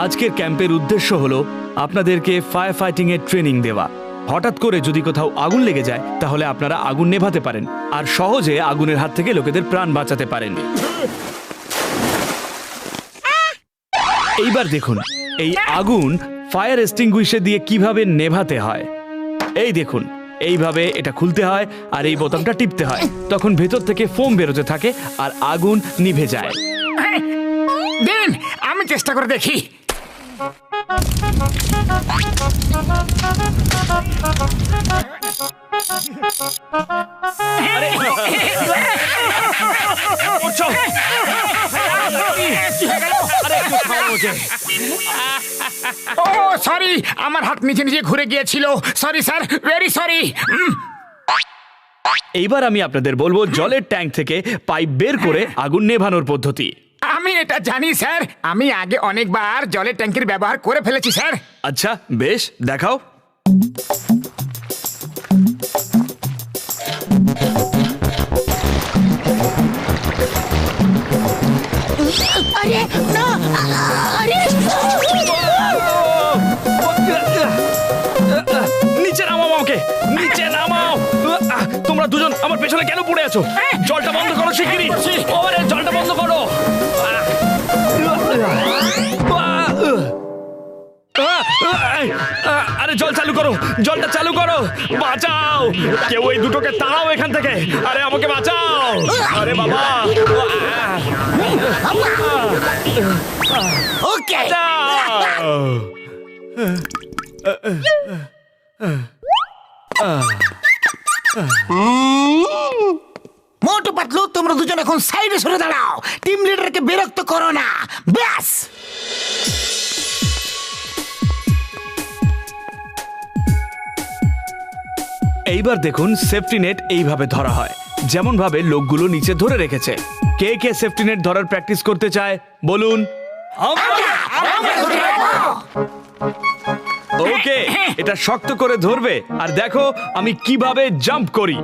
আজকের ক্যাম্পের উদ্দেশ্য হলো আপনাদেরকে ফায়ার ফাইটিং এর ট্রেনিং দেওয়া। হঠাৎ করে যদি কোথাও আগুন লেগে যায় তাহলে আপনারা আগুন নেভাতে পারেন আর সহজে আগুনের হাত থেকে লোকেদের প্রাণ বাঁচাতে পারেন। এইবার দেখুন এই আগুন ফায়ার এক্সটিংগুইশার দিয়ে কিভাবে নেভাতে হয়। এই দেখুন, এইভাবে এটা খুলতে হয় আর এই বোতামটা টিপতে হয়, তখন ভেতর থেকে ফোম বেরোতে থাকে আর আগুন নিভে যায়। দিন আমি চেষ্টা করে দেখি। ও সরি, আমার হাত নিচে নিচে ঘুরে গিয়েছিল। Sorry sir, very sorry. এইবার আমি আপনাদের বলবো জলের ট্যাঙ্ক থেকে পাইপ বের করে আগুন নেভানোর পদ্ধতি। আমি এটা জানি স্যার, আমি আগে অনেকবার জলের ট্যাঙ্কের ব্যবহার করে ফেলেছি স্যার। আচ্ছা বেশ, দেখাও। আরে না, আরে নিচে নামাও আমাকে, নিচে নামাও। তোমরা দুজন আমার পেছনে কেন পড়ে আছো? জলটা বন্ধ করো শিগগিরই। ওরে জলটা বন্ধ করো। আরে জল চালু করো, জলটা চালু করো, বাঁচাও কেউ, এই দুটোকে তাড়াও এখান থেকে। আরে আমাকে বাঁচাও। আরে বাবা, ওকে মোটু পাতলু, তোমরা দুজন এখন সাইডে সরে দাঁড়াও। টিম লিডারকে বিরক্ত করো না, ব্যাস। এইবার দেখুন সেফটি নেট এইভাবে ধরা হয়, যেমন ভাবে লোকগুলো নিচে ধরে রেখেছে। কে কে সেফটি নেট ধরার প্র্যাকটিস করতে চায় বলুন। ওকে, এটা শক্ত করে ধরবে আর দেখো আমি কিভাবে জাম্প করি।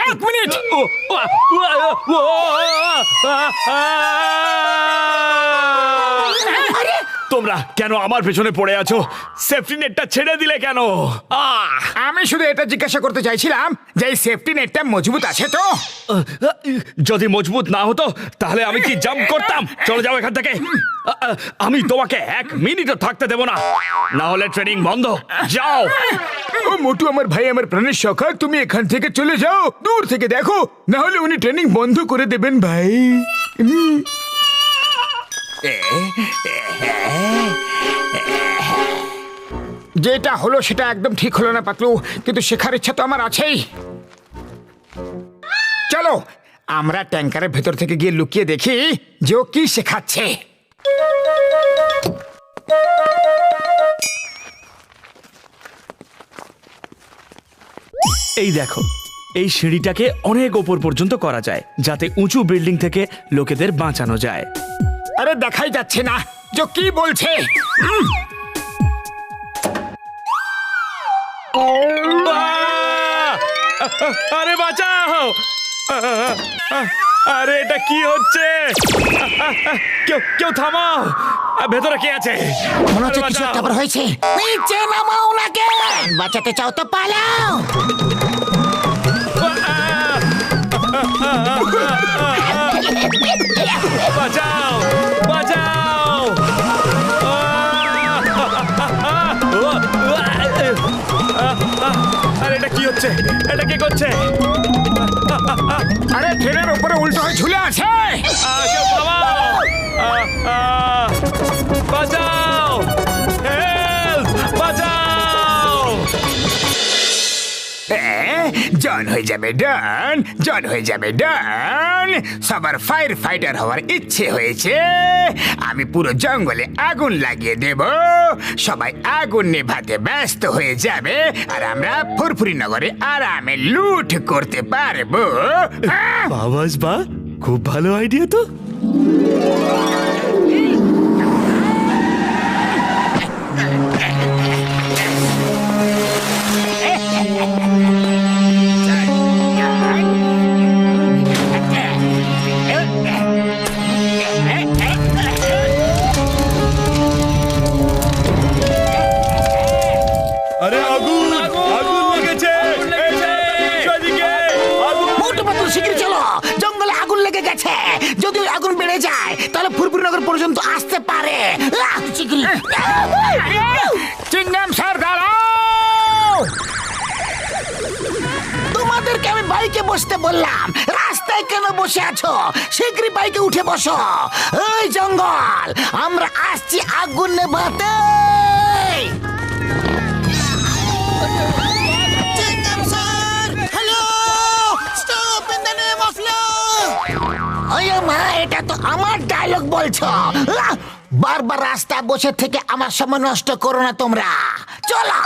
এক মিনিট। তোমরা কেন আমার পেছনে পড়ে আছো? সেফটি নেটটা ছেড়ে দিলে কেন? আমি শুধু এটা জিজ্ঞাসা করতে চাইছিলাম যে এই সেফটি নেটটা মজবুত আছে তো? যদি মজবুত না হতো তাহলে আমি কি জাম্প করতাম? চলে যাও এখান থেকে। আমি তোমাকে 1 মিনিটও থাকতে দেব না, না হলে ট্রেনিং বন্ধ। যাও। ও মোটু, আমার ভাই, আমার প্রাণের সখা, তুমি এখান থেকে চলে যাও, দূর থেকে দেখো, না হলে উনি ট্রেনিং বন্ধ করে দেবেন ভাই। যেটা হলো সেটা একদম ঠিক হলো না পাতলু, কিন্তু শেখার ইচ্ছা তো আমার আছেই। চলো আমরা ট্যাঙ্কারের ভেতর থেকে গিয়ে লুকিয়ে দেখি যে ও কি শেখাচ্ছে। এই দেখো, এই সিঁড়িটাকে অনেক ওপর পর্যন্ত করা যায় যাতে উঁচু বিল্ডিং থেকে লোকেদের বাঁচানো যায়। আরে দেখাই যাচ্ছে না যে কি বলছে। আরে বাঁচাও! আরে এটা কি হচ্ছে? কেউ কেউ থামাও! ভেতরে কে আছে? মনে হচ্ছে কিছু একটা আবার হয়েছে। নিচে নামাও ওনাকে। বাঁচাতে চাও তো পালাও। বাঁচাও, বাঁচাও! আরে এটা কি হচ্ছে? এটা কে করছে? আরে ট্রেনের উপরে উল্টো হয়ে ঝুলে আছে। কেউ থামাও! বাঁচাও! হেল্প! বাঁচাও! জন হয়ে যাবে ডন, জন হয়ে যাবে ডন। সবার ফায়ার ফাইটার হওয়ার ইচ্ছে হয়েছে। আমি পুরো জঙ্গলে আগুন লাগিয়ে দেব, সবাই আগুন নেভাতে ব্যস্ত হয়ে যাবে আর আমরা ফুরফুরি নগরে আরামে লুট করতে পারবো। বাবাস বা, খুব ভালো আইডিয়া তো। তাহলে ফুরফুরিনগর পর্যন্ত আসতে পারে। চিকরি। চিংগাম স্যার দাঁড়াও। তোমাদেরকে আমি বাইকে বসতে বললাম, রাস্তায় কেন বসে আছো? শীঘ্রই বাইকে উঠে বসো। এই জঙ্গল, আমরা আসছি আগুন নেভাতে। মা, এটা তো আমার ডায়লগ বলছো। বারবার রাস্তায় বসে থেকে আমার সময় নষ্ট করো না তোমরা, চলো।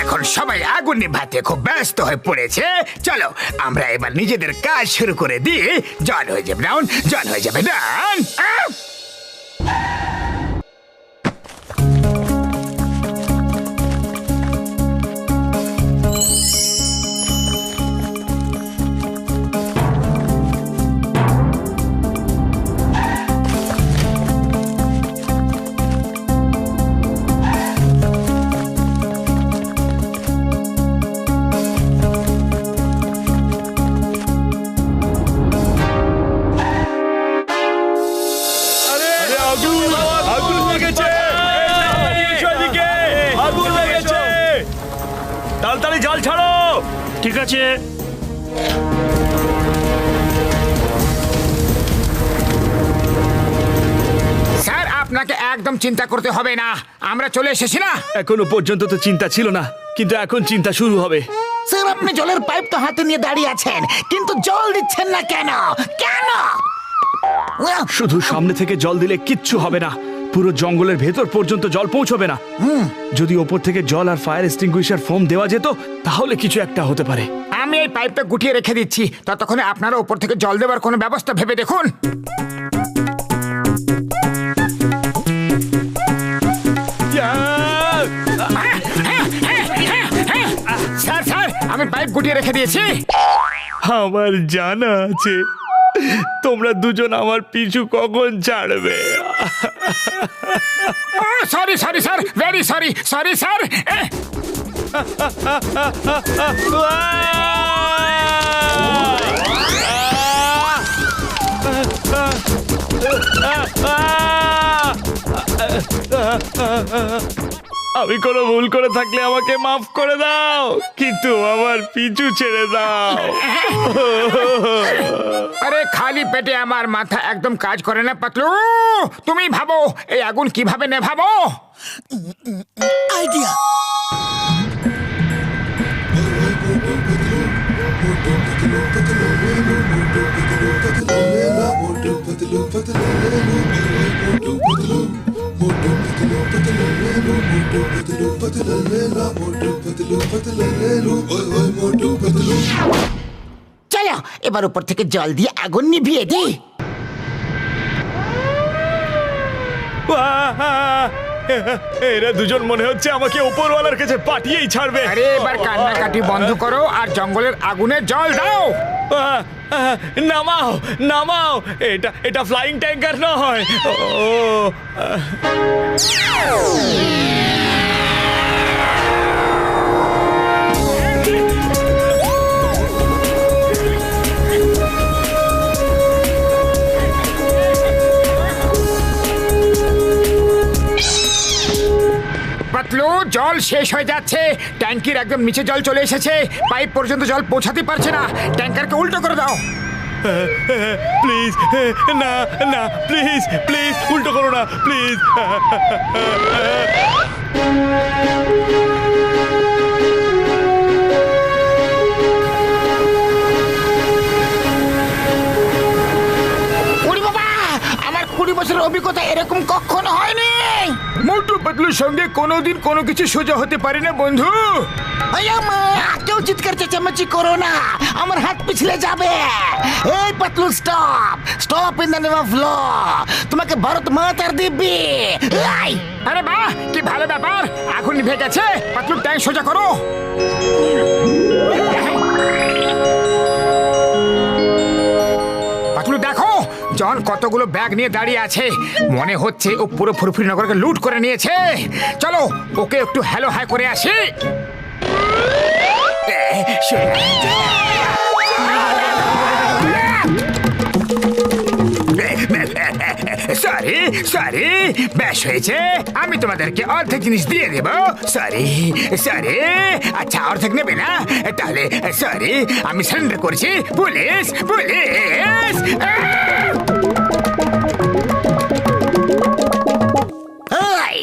এখন সবাই আগুন নিভাতে খুব ব্যস্ত হয়ে পড়েছে। চলো আমরা এবার নিজেদের কাজ শুরু করে দিই। জল হয়ে যাবে ডাউন, জল হয়ে যাবে ডাউন। আগুন লেগেছে, আগুন লেগেছে, তাড়াতাড়ি জল ছাড়ো। ঠিক আছে। স্যার আপনাকে একদম চিন্তা করতে হবে না, আমরা চলে এসেছি না। এখনো পর্যন্ত তো চিন্তা ছিল না, কিন্তু এখন চিন্তা শুরু হবে। স্যার, আপনি জলের পাইপ তো হাতে নিয়ে দাঁড়িয়ে আছেন, কিন্তু জল দিচ্ছেন না কেন? কেন? শুধু সামনে থেকে জল দিলে কিচ্ছু হবে না, পুরো জঙ্গলের ভেতর পর্যন্ত জল পৌঁছবে না। যদি ওপর থেকে জল আর ফায়ার এক্সটিংগুইশার ফোম দেওয়া যেত তাহলে কিছু একটা হতে পারে। আমি এই পাইপটা গুটিয়ে রেখে দিচ্ছি, ততক্ষণে আপনারা উপর থেকে জল দেওয়ার কোনো ব্যবস্থা ভেবে দেখুন। স্যার স্যার, আমি পাইপ গুটিয়ে রেখে দিয়েছি। আমার জানা আছে তোমরা দুজন আমার পিছু কখন ছাড়বে। Sorry sorry sir, very sorry, sorry sir. আমি কোনো ভুল করে থাকলে আমাকে মাফ করে দাও, কিন্তু আমার পিছু ছেড়ে দাও। আরে খালি পেটে আমার মাথা একদম কাজ করে না পাতলু। তুমি ভাবো এই আগুন কিভাবে নেভাবো। আইডিয়া। চলো এবার উপর থেকে জল দিয়ে আগুন নিভিয়ে দি। এরা দুজন মনে হচ্ছে আমাকে উপরওয়ালার কাছে পাঠিয়েই ছাড়বে। আরে এবার কান্নাকাটি বন্ধ করো আর জঙ্গলের আগুনে জল দাও। নামাও নামাও, এটা এটা ফ্লাইং ট্যাঙ্কার নয়। ও পাতলু, জল শেষ হয়ে যাচ্ছে, ট্যাঙ্কির একদম নিচে জল চলে এসেছে, পাইপ পর্যন্ত জল পৌঁছাতে পারছে না। ট্যাঙ্কারকে উল্টো করে দাও। প্লিজ, না না, প্লিজ প্লিজ উল্টো করো না, প্লিজ। ওরে বাবা, আমার 20 বছরের অভিজ্ঞতা এরকম কখনো হয়নি। মোটু পাতলুর সঙ্গে কোনোদিন কোনো কিছু সোজা হতে পারে না বন্ধু। কেউ চিৎকার চেঁচামেচি করো না, আমার হাত পিছলে যাবে। এই পাতলু, stop stop in the name of law. তোমাকে ভারত মাতার দিব্যি। আরে বাহ, কি ভালো ব্যাপার, আগুন নিভে গেছে। পাতলু ট্যাঙ্ক সোজা করো। পাতলু দেখো, জন কতগুলো ব্যাগ নিয়ে দাঁড়িয়ে আছে, মনে হচ্ছে ও পুরো ফুরফুরি নগরকে লুট করে নিয়েছে। চলো ওকে একটু হ্যালো হাই করে আসি। সরি সরি, বেশ হয়েছে, আমি তোমাদেরকে অর্ধেক জিনিস দিয়ে দেব। সরি সরি, আচ্ছা অর্ধেক নেবে না, তাহলে সরি, আমি সারেন্ডার করছি। Police police. ওই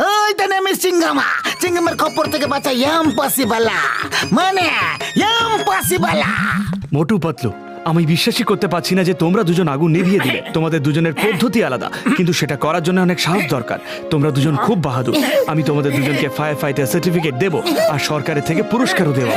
ওই দ্য নেম ইজ চিঙ্গামা। চিঙ্গামার খপ্পর থেকে বাঁচা ইম্পসিবল, মানে ইম্পসিবল। মোটু পাতলু, আমি বিশ্বাসই করতে পারছি না যে তোমরা দুজন আগুন নিভিয়ে দিলে। তোমাদের দুজনের পদ্ধতি আলাদা, কিন্তু সেটা করার জন্য অনেক সাহস দরকার। তোমরা দুজন খুব বাহাদুর। আমি তোমাদের দুজনকে ফায়ার ফাইটার সার্টিফিকেট দেব আর সরকারের থেকে পুরস্কারও দেওয়া।